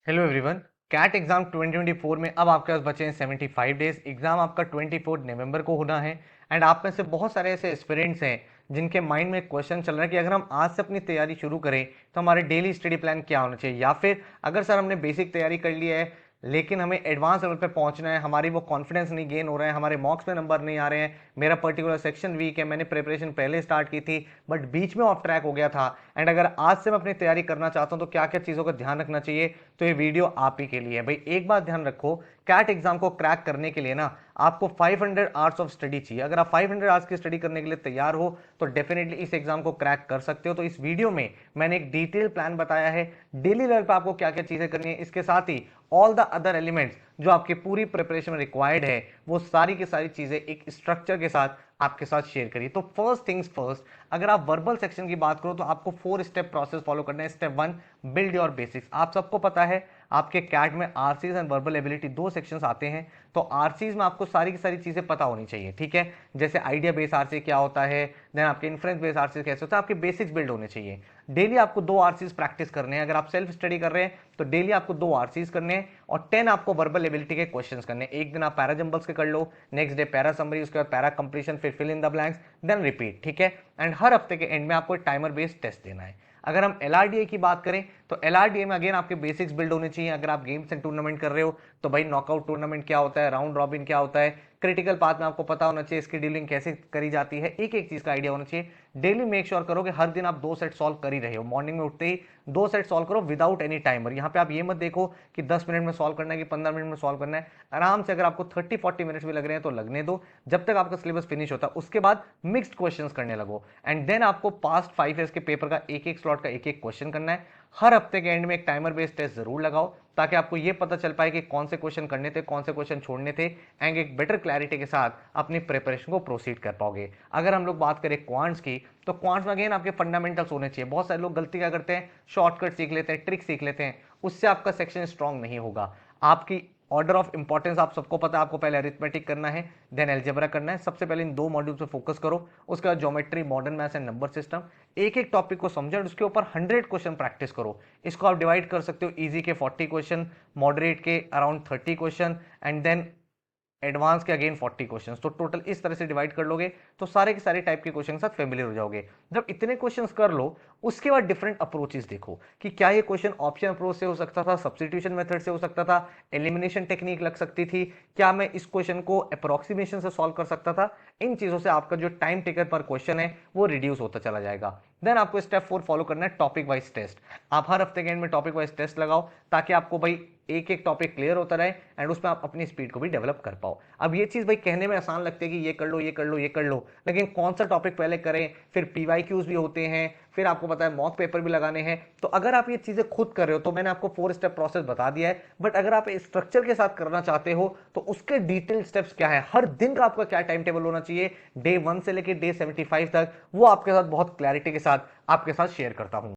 Hello everyone. Cat exam 2024 में अब आपके पास बचे हैं 75 डेज। एग्जाम आपका 24 नवंबर को होना है। एंड आप में से बहुत सारे ऐसे एस्पिरेंट्स हैं जिनके माइंड में क्वेश्चन चल रहा है कि अगर हम आज से अपनी तैयारी शुरू करें तो हमारे डेली स्टडी प्लान क्या होना चाहिए, या फिर अगर सर हमने बेसिक तैयारी कर ली है लेकिन हमें एडवांस लेवल पे पहुंचना है, हमारी वो कॉन्फिडेंस नहीं गेन हो रहा है, हमारे मॉक्स में नंबर नहीं आ रहे हैं, मेरा पर्टिकुलर सेक्शन वीक है, मैंने प्रिपरेशन पहले स्टार्ट की थी बट बीच में ऑफ ट्रैक हो गया था, एंड अगर आज से मैं अपनी तैयारी करना चाहता हूं तो क्या क्या चीज़ों का ध्यान रखना चाहिए। तो ये वीडियो आप ही के लिए है भाई। एक बात ध्यान रखो, कैट एग्जाम को क्रैक करने के लिए ना आपको 500 आवर्स ऑफ स्टडी चाहिए। अगर आप 500 आवर्स की स्टडी करने के लिए तैयार हो तो डेफिनेटली इस एग्जाम को क्रैक कर सकते हो। तो इस वीडियो में मैंने एक डिटेल प्लान बताया है, डेली लेवल पर आपको क्या क्या चीजें करनी है, इसके साथ ही ऑल द अदर एलिमेंट्स जो आपकी पूरी प्रिपरेशन में रिक्वायर्ड है वो सारी की सारी चीजें एक स्ट्रक्चर के साथ आपके साथ शेयर करिए। तो फर्स्ट थिंग्स फर्स्ट, अगर आप वर्बल सेक्शन की बात करो तो आपको 4 स्टेप प्रोसेस फॉलो करना है। Step 1, build your basics. आप सबको पता है आपके कैट में आरसीज एंड वर्बल एबिलिटी दो सेक्शंस आते हैं। तो आरसीज में आपको सारी की सारी चीजें पता होनी चाहिए, ठीक है। जैसे आइडिया बेस आरसी क्या होता है, देन आपके इन्फ्रेंस बेस आरसी कैसे होता है, आपके बेसिक्स बिल्ड होने चाहिए। डेली आपको 2 आरसीज प्रैक्टिस करने हैं। अगर आप सेल्फ स्टडी कर रहे हैं तो डेली आपको 2 आरसीज करने हैं और 10 आपको वर्बल एबिलिटी के क्वेश्चंस करने हैं। एक दिन आप पैरा जंबल्स के कर लो, नेक्स्ट डे पैरा समरी, उसके बाद पैरा कंप्लीशन, फिर fill in the blanks, then repeat, ठीक है। एंड हर हफ्ते के एंड में आपको टाइमर बेस्ड टेस्ट देना है। अगर हम एलआरडीए की बात करें तो एलआरडीए में अगेन आपके बेसिक्स बिल्ड होने चाहिए। अगर आप गेम्स एंड टूर्नामेंट कर रहे हो तो भाई नॉकआउट टूर्नामेंट क्या होता है, राउंड रॉबिन क्या होता है, क्रिटिकल पाथ में आपको पता होना चाहिए इसकी डीलिंग कैसे करी जाती है, एक एक चीज का आइडिया होना चाहिए। डेली मेक श्योर करो कि हर दिन आप 2 सेट सॉल्व कर ही रहे हो। मॉर्निंग में उठते ही 2 सेट सॉल्व करो विदाउट एनी टाइमर। यहाँ पे आप ये मत देखो कि 10 मिनट में सॉल्व करना है कि 15 मिनट में सॉल्व करना है। आराम से अगर आपको 30-40 मिनट्स भी लग रहे हैं तो लगने दो, जब तक आपका सिलेबस फिनिश होता है। उसके बाद मिक्स्ड क्वेश्चंस करने लगो एंड देन आपको पास्ट 5 ईयर्स के पेपर का एक एक स्लॉट का एक एक क्वेश्चन करना है। हर हफ्ते के एंड में एक टाइमर बेस्ड टेस्ट जरूर लगाओ ताकि आपको यह पता चल पाए कि कौन से क्वेश्चन करने थे, कौन से क्वेश्चन छोड़ने थे, एंड एक बेटर क्लैरिटी के साथ अपनी प्रिपरेशन को प्रोसीड कर पाओगे। अगर हम लोग बात करें क्वांट्स की तो क्वांट्स में अगेन आपके फंडामेंटल्स होने चाहिए। बहुत सारे लोग गलती क्या करते हैं, शॉर्टकट सीख लेते हैं, ट्रिक सीख लेते हैं, उससे आपका सेक्शन स्ट्रांग नहीं होगा। आपकी ऑर्डर ऑफ इंपॉर्टेंस आप सबको पता है, आपको पहले अरिथमेटिक करना है, देन अलजेब्रा करना है। सबसे पहले इन 2 मॉड्यूल पे फोकस करो, उसके बाद geometry, modern maths and number system. एक एक टॉपिक को समझो और उसके ऊपर 100 क्वेश्चन प्रैक्टिस करो। इसको आप डिवाइड कर सकते हो, इजी के 40 क्वेश्चन, मॉडरेट के around 30 question, and then advance के अगेन 40 क्वेश्चंस। तो टोटल इस तरह से डिवाइड कर लोगे तो सारे के सारे टाइप के क्वेश्चन के साथ फेमिलियर हो जाओगे। जब इतने क्वेश्चंस कर लो उसके बाद डिफरेंट अप्रोचेस देखो कि क्या ये क्वेश्चन ऑप्शन अप्रोच से हो सकता था, सब्स्टिट्यूशन मेथड से हो सकता था, एलिमिनेशन टेक्निक लग सकती थी, क्या मैं इस क्वेश्चन को अप्रोक्सीमेशन से सॉल्व कर सकता था। इन चीजों से आपका जो टाइम टेकर पर क्वेश्चन है वो रिड्यूस होता चला जाएगा। देन आपको स्टेप 4 फॉलो करना है, टॉपिक वाइज टेस्ट। आप हर हफ्ते के एंड में टॉपिक वाइज टेस्ट लगाओ ताकि आपको भाई एक एक टॉपिक क्लियर होता रहे एंड उसमें आप अपनी स्पीड को भी डेवलप कर पाओ। अब ये चीज भाई कहने में आसान लगती है कि ये कर लो, ये कर लो, ये कर लो, लेकिन कौन सा टॉपिक पहले करें, फिर पीवाईक्यूज भी होते हैं, फिर आपको पता है मॉक पेपर भी लगाने हैं। तो अगर आप ये चीजें खुद कर रहे हो तो मैंने आपको 4 स्टेप प्रोसेस बता दिया है, बट अगर आप स्ट्रक्चर के साथ करना चाहते हो तो उसके डिटेल स्टेप्स क्या है, हर दिन का आपका क्या टाइम टेबल होना चाहिए डे 1 से लेकर डे 75 तक, वो आपके साथ बहुत क्लैरिटी के साथ आपके साथ शेयर करता हूं।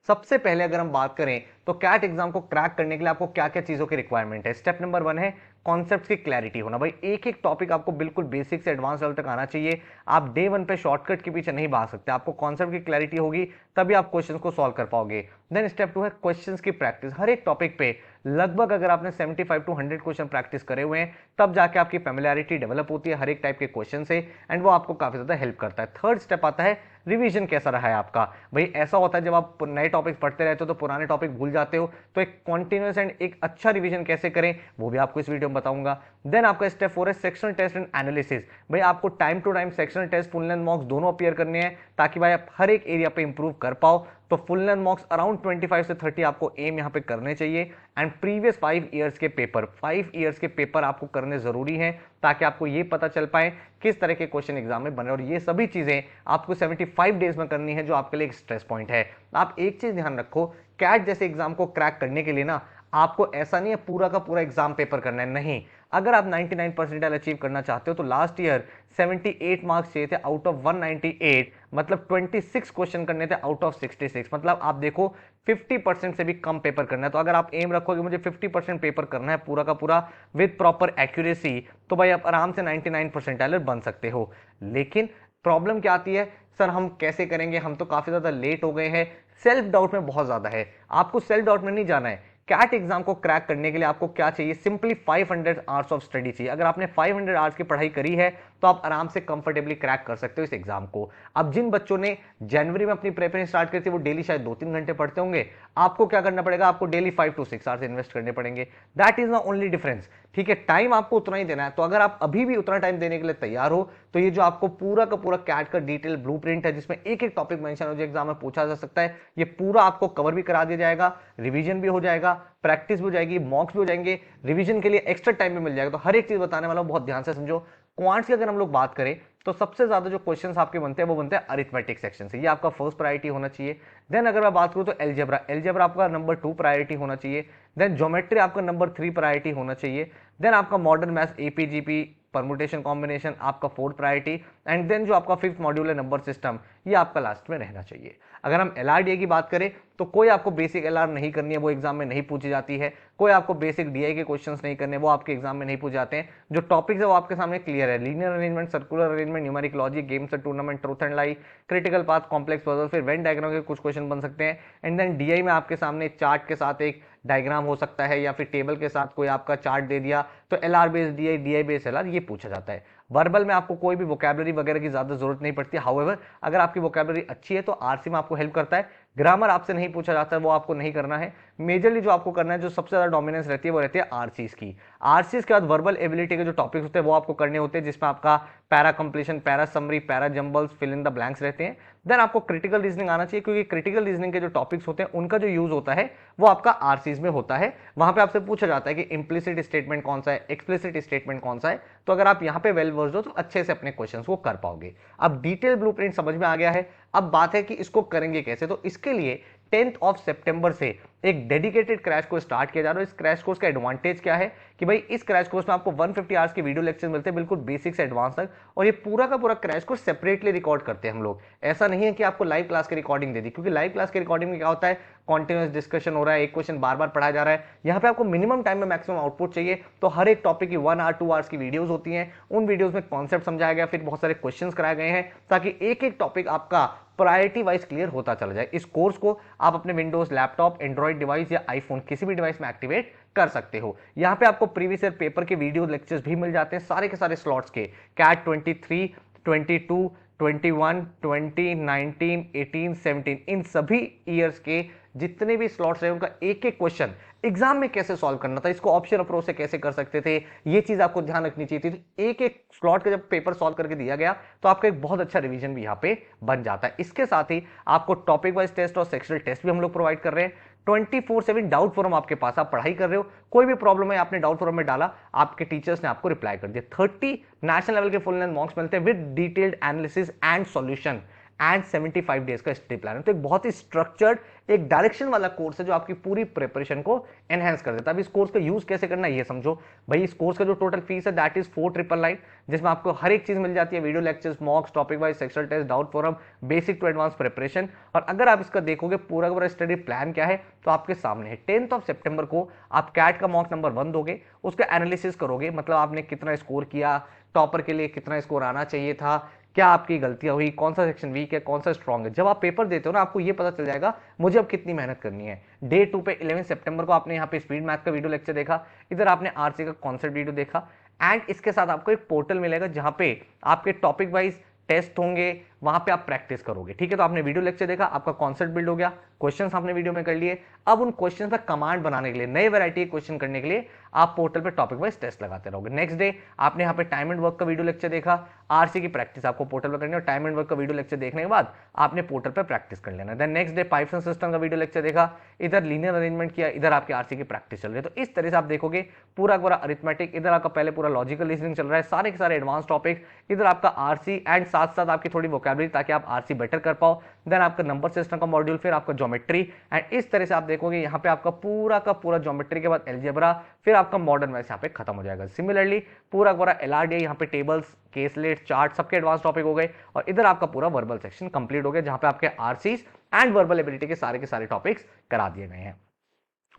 सबसे पहले अगर हम बात करें तो कैट एग्जाम को क्रैक करने के लिए आपको क्या क्या चीजों की रिक्वायरमेंट है। स्टेप नंबर 1 है कॉन्सेप्ट्स की क्लैरिटी होना। भाई एक एक टॉपिक आपको बिल्कुल बेसिक से एडवांस लेवल तक आना चाहिए। आप डे 1 पे शॉर्टकट के पीछे नहीं भाग सकते, आपको कॉन्सेप्ट की क्लैरिटी होगी तभी आप क्वेश्चन को सॉल्व कर पाओगे। देन स्टेप 2 है क्वेश्चन की प्रैक्टिस। हर एक टॉपिक पे लगभग अगर आपने 75 टू 100 क्वेश्चन प्रैक्टिस करे हुए हैं तब जाके आपकी फेमिलियरिटी डेवलप होती है हर एक टाइप के क्वेश्चन से, एंड वो आपको काफी ज्यादा हेल्प करता है। थर्ड स्टेप आता है रिवीजन कैसा रहा है आपका। भाई ऐसा होता है जब आप नए टॉपिक पढ़ते रहते हो तो पुराने टॉपिक भूल जाते हो, तो एक कॉन्टिन्यूस एंड एक अच्छा रिवीजन कैसे करें वो भी आपको इस वीडियो में बताऊंगा। देन आपका स्टेप 4 है सेक्शनल टेस्ट एंड एनालिसिस। भाई आपको time to time sectional test, full length mocks दोनों अपीयर करने हैं ताकि भाई आप हर एक एरिया पे इंप्रूव कर पाओ। तो फुल लेंथ मॉक्स अराउंड 25 से 30 आपको एम यहां पे करने चाहिए, एंड प्रीवियस 5 ईयर्स के पेपर, 5 ईयर्स के पेपर आपको करने जरूरी है ताकि आपको ये पता चल पाए किस तरह के क्वेश्चन एग्जाम में बन रहे। और ये सभी चीजें आपको 75 डेज में करनी है जो आपके लिए एक स्ट्रेस पॉइंट है। आप एक चीज ध्यान रखो, कैट जैसे एग्जाम को क्रैक करने के लिए ना आपको ऐसा नहीं है पूरा का पूरा एग्जाम पेपर करना है, नहीं। अगर आप 99 परसेंटाइल अचीव करना चाहते हो तो लास्ट ईयर 78 मार्क्स चाहिए थे आउट ऑफ 198, मतलब 26 क्वेश्चन करने थे आउट ऑफ 66। मतलब आप देखो 50% से भी कम पेपर करना है। तो अगर आप एम रखोगे मुझे 50% पेपर करना है पूरा का पूरा विद प्रॉपर एक्यूरेसी, तो भाई आप आराम से 99 परसेंटाइलर बन सकते हो। लेकिन प्रॉब्लम क्या आती है, सर हम कैसे करेंगे, हम तो काफी ज्यादा लेट हो गए हैं। सेल्फ डाउट में बहुत ज्यादा है, आपको सेल्फ डाउट में नहीं जाना है। कैट एग्जाम को क्रैक करने के लिए आपको क्या चाहिए, सिंपली 500 आवर्स ऑफ स्टडी चाहिए। अगर आपने 500 आवर्स की पढ़ाई करी है तो आप आराम से कंफर्टेबली क्रैक कर सकते हो इस एग्जाम को। अब जिन बच्चों ने जनवरी में अपनी प्रिपरेशन स्टार्ट करी थी वो डेली शायद 2-3 घंटे पढ़ते होंगे, आपको क्या करना पड़ेगा, आपको डेली 5 to 6 आवर्स इन्वेस्ट करने पड़ेंगे। That is the only difference. ठीक है, टाइम आपको उतना ही देना है। तो अगर आप अभी भी उतना टाइम देने के लिए तैयार हो तो ये जो आपको पूरा का पूरा कैट का डिटेल ब्लूप्रिंट है जिसमें एक एक टॉपिक मेंशन हो जो एग्जाम में पूछा जा सकता है, ये पूरा आपको कवर भी करा दिया जाएगा, रिवीजन भी हो जाएगा, प्रैक्टिस भी हो जाएगी, मॉक्स भी हो जाएंगे, रिवीजन के लिए एक्स्ट्रा टाइम भी मिल जाएगा। तो हर एक चीज बताने वाला हूं, बहुत ध्यान से समझो। क्वांट्स की अगर हम लोग बात करें तो सबसे ज्यादा जो क्वेश्चंस आपके बनते हैं वो बनते हैं अरिथमेटिक सेक्शन से, ये आपका फर्स्ट प्रायोरिटी होना चाहिए। देन अगर मैं बात करूं तो एलजेब्रा आपका नंबर 2 प्रायोरिटी होना चाहिए। देन ज्योमेट्री आपका नंबर 3 प्रायोरिटी होना चाहिए। देन आपका modern maths AP GP permutation combination आपका 4th प्रायोरिटी। एंड देन जो आपका 5th मॉड्यूल है नंबर सिस्टम, ये आपका लास्ट में रहना चाहिए। अगर हम एलआरडीए की बात करें तो कोई आपको बेसिक एलआर नहीं करनी है, वो एग्जाम में नहीं पूछी जाती है। कोई आपको बेसिक डीआई के क्वेश्चंस नहीं करने, वो आपके एग्जाम में नहीं पूछे जाते हैं। जो टॉपिक्स है वो आपके सामने क्लियर है, linear arrangement, circular arrangement, numeric logic, games and tournament, truth and lie, critical path, complex puzzle, फिर वेन डायग्राम के कुछ क्वेश्चन बन सकते हैं। एंड देन डीआई में आपके सामने चार्ट के साथ एक डायग्राम हो सकता है या फिर टेबल के साथ कोई आपका चार्ट दे दिया, तो LR based DI, DI based LR, ये पूछा जाता है। वर्बल में आपको कोई भी वोकैबुलरी वगैरह की ज्यादा जरूरत नहीं पड़ती। हाउएवर अगर आपकी वोकैबुलरी अच्छी है तो आरसी में आपको हेल्प करता है। ग्रामर आपसे नहीं पूछा जाता है, वो आपको नहीं करना है। मेजरली जो आपको करना है, जो सबसे ज्यादा डोमिनेंस रहती है वो रहती है आरसीज की। आरसीज के बाद वर्बल एबिलिटी के जो टॉपिक्स होते हैं वो आपको करने होते हैं, जिसमें आपका para completion, para summary, para jumbles, fill in the blanks रहते हैं। देन आपको क्रिटिकल रीजनिंग आना चाहिए, क्योंकि क्रिटिकल रीजनिंग के जो टॉपिक्स होते हैं उनका जो यूज होता है वो आपका आरसीज में होता है। वहां पे आपसे पूछा जाता है कि इंप्लिसिट स्टेटमेंट कौन सा है, एक्सप्लिसिट स्टेटमेंट कौन सा है। तो अगर आप यहाँ पे वेल वर्स्ड हो तो अच्छे से अपने क्वेश्चंस को कर पाओगे। अब डिटेल ब्लूप्रिंट समझ में आ गया है, अब बात है कि इसको करेंगे कैसे। तो इसके लिए 10 सितंबर से एक डेडिकेटेड क्रैश कोर्स स्टार्ट किया जा रहा है। इस क्रैश कोर्स का एडवांटेज क्या है कि भाई इस क्रैश कोर्स में आपको 150 आवर्स के वीडियो लेक्चर मिलते हैं, बिल्कुल बेसिक से एडवांस तक। और ये पूरा का पूरा क्रैश कोर्स सेपरेटली रिकॉर्ड करते हैं हम लोग। ऐसा नहीं है कि आपको लाइव क्लास की रिकॉर्डिंग दे दी, क्योंकि लाइव क्लास की रिकॉर्डिंग में क्या होता है, कॉन्टिन्यूअस डिस्कशन हो रहा है, एक क्वेश्चन बार बार पढ़ाया जा रहा है। यहाँ पे आपको मिनिमम टाइम में मैक्सिमम आउटपुट चाहिए, तो हर एक टॉपिक की 1 आवर 2 आवर्स की वीडियोस होती हैं। उन वीडियोस में कॉन्सेप्ट समझाया गया, फिर बहुत सारे क्वेश्चंस कराए गए हैं, ताकि एक एक टॉपिक आपका प्रायोरिटी वाइज क्लियर होता चला जाए। इस कोर्स को आप अपने विंडोज लैपटॉप, एंड्रॉइड डिवाइस या आईफोन किसी भी डिवाइस में एक्टिवेट कर सकते हो। यहाँ पे आपको प्रीवियस ईयर पेपर के वीडियो लेक्चर्स भी मिल जाते हैं, सारे के सारे स्लॉट्स के, कैट 23, 22, 21, 20, 19, 18, 17, इन सभी ईयर्स के जितने भी स्लॉट्स रहे उनका एक एक क्वेश्चन एग्जाम में कैसे सॉल्व करना था, इसको ऑप्शन अप्रोच से कैसे कर सकते थे, ये चीज आपको ध्यान रखनी चाहिए थी। तो एक एक स्लॉट का जब पेपर सॉल्व करके दिया गया तो आपका एक बहुत अच्छा रिवीजन भी यहाँ पे बन जाता है। इसके साथ ही आपको टॉपिक वाइज टेस्ट और सेक्शनल टेस्ट भी हम लोग प्रोवाइड कर रहे हैं। 24/7 डाउट फोरम आपके पास, आप पढ़ाई कर रहे हो, कोई भी प्रॉब्लम है आपने डाउट फोरम में डाला, आपके टीचर्स ने आपको रिप्लाई कर दिया। 30 नेशनल लेवल के फुल लेंथ मॉक्स मिलते हैं with detailed analysis and solution and 75 days का स्टडी प्लान है। तो एक बहुत ही स्ट्रक्चर्ड, एक डायरेक्शन वाला कोर्स है जो आपकी पूरी प्रिपरेशन को एनहेंस कर देता है। अब इस कोर्स का यूज कैसे करना है ये समझो। भाई इस कोर्स का जो टोटल फीस है दैट इज 4,999, जिसमें आपको हर एक चीज मिल जाती है, video lectures, mocks, topic wise, sectional test, doubt forum, basic to advance preparation. और अगर आप इसका देखोगे पूरा का पूरा स्टडी प्लान क्या है तो आपके सामने है। 10 सितंबर को आप कैट का मॉक नंबर 1 दोगे, उसका एनालिसिस करोगे, मतलब आपने कितना स्कोर किया, टॉपर के लिए कितना स्कोर आना चाहिए था, क्या आपकी गलतियां हुई, कौन सा सेक्शन वीक है, कौन सा स्ट्रांग है। जब आप पेपर देते हो ना आपको ये पता चल जाएगा मुझे अब कितनी मेहनत करनी है। डे 2 पे 11 सितंबर को आपने यहाँ पे स्पीड मैथ का वीडियो लेक्चर देखा, इधर आपने आरसी का कॉन्सेप्ट वीडियो देखा, एंड इसके साथ आपको एक पोर्टल मिलेगा जहां पे आपके टॉपिक वाइज टेस्ट होंगे, वहां पे आप प्रैक्टिस करोगे। ठीक है, तो आपने वीडियो लेक्चर देखा, आपका कॉन्सेप्ट बिल्ड हो गया, क्वेश्चंस आपने वीडियो में कर लिए। अब उन क्वेश्चंस पर कमांड बनाने के लिए, नए वैरायटी के क्वेश्चन करने के लिए आप पोर्टल पे टॉपिक वाइज टेस्ट लगाते रहोगे। नेक्स्ट डे आपने यहाँ पे टाइम एंड वर्क का वीडियो लेक्चर देखा, आरसी की प्रैक्टिस आपको पोर्टल पर करनी है, और टाइम एंड वर्क का वीडियो लेक्चर देखने के बाद आपने पोर्टल पर प्रैक्टिस कर लेना। Then next day pipes and cistern का वीडियो लेक्चर देखा, इधर लीनियर अरेंजमेंट किया, इधर आपकी आरसी की प्रैक्टिस चल रही है। तो इस तरह से आप देखोगे पूरा पूरा अरिथमेटिक, इधर आपका पहले पूरा लॉजिकल रीजनिंग चल रहा है, सारे के सारे एडवांस टॉपिक, इधर आपका आरसी एंड साथ साथ आपकी थोड़ी वोकैबुलरी ताकि आप आरसी बेटर कर पाओ। देन आपका नंबर सिस्टम का मॉड्यूल, फिर आपका ज्योमेट्री, एंड इस तरह से आप देखोगे यहाँ पे आपका पूरा का पूरा ज्योमेट्री के बाद अलजेब्रा, फिर आपका मॉडर्न मैथ्स यहाँ पे खत्म हो जाएगा। सिमिलरली पूरा पूरा एलआरडीआई, यहाँ पे टेबल्स, केसलेट, चार्ट, सबके एडवांस टॉपिक हो गए, और इधर आपका पूरा वर्बल सेक्शन कंप्लीट हो गया जहां पे आपके आरसीज एंड वर्बल एबिलिटी के सारे टॉपिक्स करा दिए गए हैं।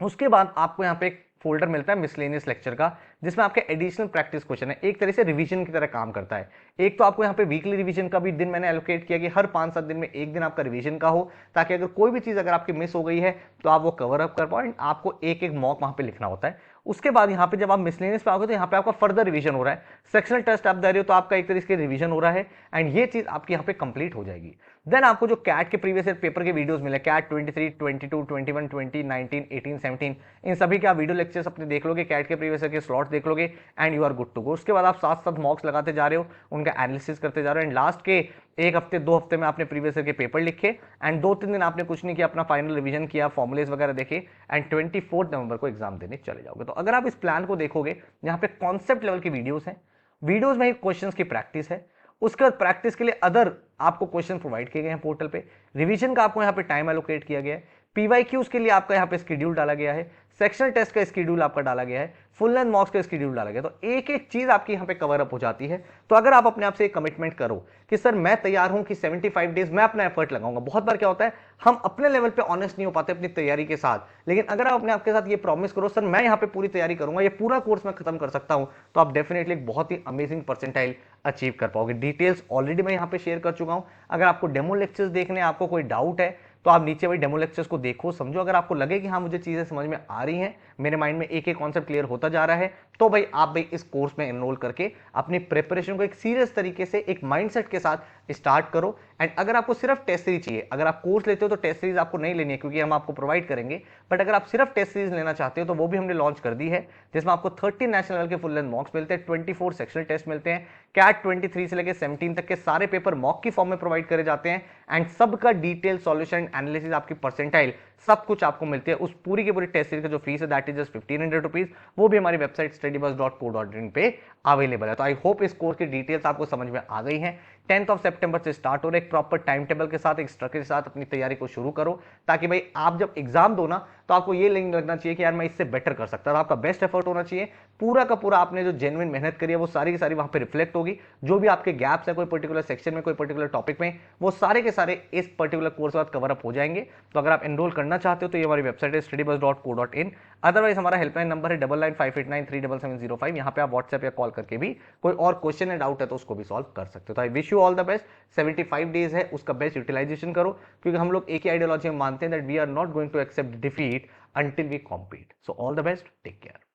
उसके बाद आपको यहाँ पे फोल्डर मिलता है मिसलेनियस लेक्चर का, जिसमें आपके एडिशनल प्रैक्टिस क्वेश्चन है, एक तरह से रिवीजन की तरह काम करता है। एक तो आपको यहाँ पे वीकली रिवीजन का भी दिन मैंने एलोकेट किया कि हर 5-7 दिन में एक दिन आपका रिवीजन का हो, ताकि अगर कोई भी चीज अगर आपकी मिस हो गई है तो आप वो कवर अप कर पाओ, एंड आपको एक एक मॉक वहां पे लिखना होता है। उसके बाद यहाँ पे जब आप मिसलेनियस पे आओगे तो यहाँ पे आपका फर्दर रिवीजन हो रहा है, सेक्शनल टेस्ट आप दे रहे हो तो आपका एक तरीके से रिवीजन हो रहा है, एंड ये चीज आपकी यहाँ पे कंप्लीट हो जाएगी। देन आपको जो कैट के प्रीवियस ईयर पेपर के वीडियोस मिले, कैट 23, 22, 21, 20, 19, 18, 17, इन सभी के आप वीडियो लेक्चर्स अपने देख लोगे, कैट के प्रीवियस ईयर के स्लॉट देख लोगे, and you are good to go. उसके बाद आप साथ साथ मॉक्स लगाते जा रहे हो, उनका एनालिसिस करते जा रहे हो, एंड लास्ट के एक हफ्ते 2 हफ्ते में आपने प्रीवियस ईयर के पेपर लिखे, एंड 2-3 दिन आपने कुछ नहीं किया, अपना फाइनल रिवीजन किया, फॉर्मुलेस वगैरह देखे, एंड 24 नवंबर को एग्जाम देने चले जाओगे। तो अगर आप इस प्लान को देखोगे, यहाँ पे कॉन्सेप्ट लेवल की वीडियोस हैं, वीडियोस में ही क्वेश्चंस की प्रैक्टिस है, उसके बाद प्रैक्टिस के लिए अदर आपको क्वेश्चन प्रोवाइड किए गए हैं पोर्टल पे, रिवीजन का आपको यहाँ पे टाइम एलोकेट किया गया है, पीवाईक्यूज के लिए आपका यहाँ पे स्केड्यूल डाला गया है, सेक्शनल टेस्ट का स्केड्यूल आपका डाला गया है, फुल लेंथ मॉक्स का स्केड्यूल डाला गया, तो एक एक चीज आपकी यहाँ पे कवर अप हो जाती है। तो अगर आप अपने आप से एक कमिटमेंट करो कि सर मैं तैयार हूं कि 75 डेज मैं अपना एफर्ट लगाऊंगा। बहुत बार क्या होता है, हम अपने लेवल पे ऑनेस्ट नहीं हो पाते अपनी तैयारी के साथ, लेकिन अगर आप अपने आपके साथ ये प्रॉमिस करो सर मैं यहाँ पे पूरी तैयारी करूंगा, ये पूरा कोर्स मैं खत्म कर सकता हूं, तो आप डेफिनेटली एक बहुत ही अमेजिंग परसेंटाइल अचीव कर पाओगे। डिटेल्स ऑलरेडी मैं यहाँ पे शेयर कर चुका हूं। अगर आपको डेमो लेक्चर्स देखने, आपको कोई डाउट है तो आप नीचे वही डेमो लेक्चर्स को देखो, समझो। अगर आपको लगे कि हाँ मुझे चीजें समझ में आ रही हैं, मेरे माइंड में एक एक कॉन्सेप्ट क्लियर होता जा रहा है, तो भाई आप इस कोर्स में एनरोल करके अपनी प्रिपरेशन को एक सीरियस तरीके से एक माइंडसेट के साथ स्टार्ट करो। एंड अगर आपको सिर्फ टेस्ट सीरीज चाहिए, अगर आप कोर्स लेते हो तो टेस्ट सीरीज आपको नहीं लेनी है क्योंकि हम आपको प्रोवाइड करेंगे, बट अगर आप सिर्फ टेस्ट सीरीज लेना चाहते हो तो वो भी हमने लॉन्च कर दी है, जिसमें आपको 30 नेशनल लेवल के फुल लेंथ मॉक्स मिलते हैं, 24 सेक्शनल टेस्ट मिलते हैं, कैट 23 से लेकर 17 तक के सारे पेपर मॉक की फॉर्म में प्रोवाइड करे जाते हैं, एंड सबका डिटेल सॉल्यूशन एनालिसिस, आपकी परसेंटाइल, सब कुछ आपको मिलती है। उस पूरी की पूरी टेस्ट सीरीज का जो फीस है दैट इज जस्ट 1500 रुपीज, वो भी हमारी वेबसाइट studybus.co.in पे अवेलेबल है। तो आई होप इस कोर्स की डिटेल्स आपको समझ में आ गई हैं। 10 सितंबर से स्टार्ट हो रहा है, एक प्रॉपर टाइम टेबल के साथ, एक स्ट्रक्चर के साथ अपनी तैयारी को शुरू करो, ताकि भाई आप जब एग्जाम दो ना तो आपको ये लगना चाहिए कि यार मैं इससे बेटर कर सकता हूं। आपका बेस्ट एफर्ट होना चाहिए, पूरा का पूरा आपने जो जेन्युइन मेहनत करी है वो सारी की सारी वहां पे रिफ्लेक्ट होगी। जो भी आपके गैप्स है कोई पर्टिकुलर सेक्शन में, कोई पर्टिकुलर टॉपिक में, वो सारे के सारे इस पर्टिकुलर कोर्स के बाद कवर अप हो जाएंगे। तो अगर आप एनरोल करना चाहते हो तो ये हमारी वेबसाइट है studybus.co.in। अदरवाइज हमारा हेल्पलाइन नंबर है 9958937705। यहाँ पे आप व्हाट्सएप या कॉल करके भी कोई और क्वेश्चन या डाउट है तो उसको भी सॉल्व कर सकते हो। तो I wish you all the best. 75 days है, उसका बेस्ट यूटिलाइजेशन करो, क्योंकि हम लोग एक ही आइडियोलॉजी में मानते हैं that we are not going to accept defeat until we compete. So all the best, take care.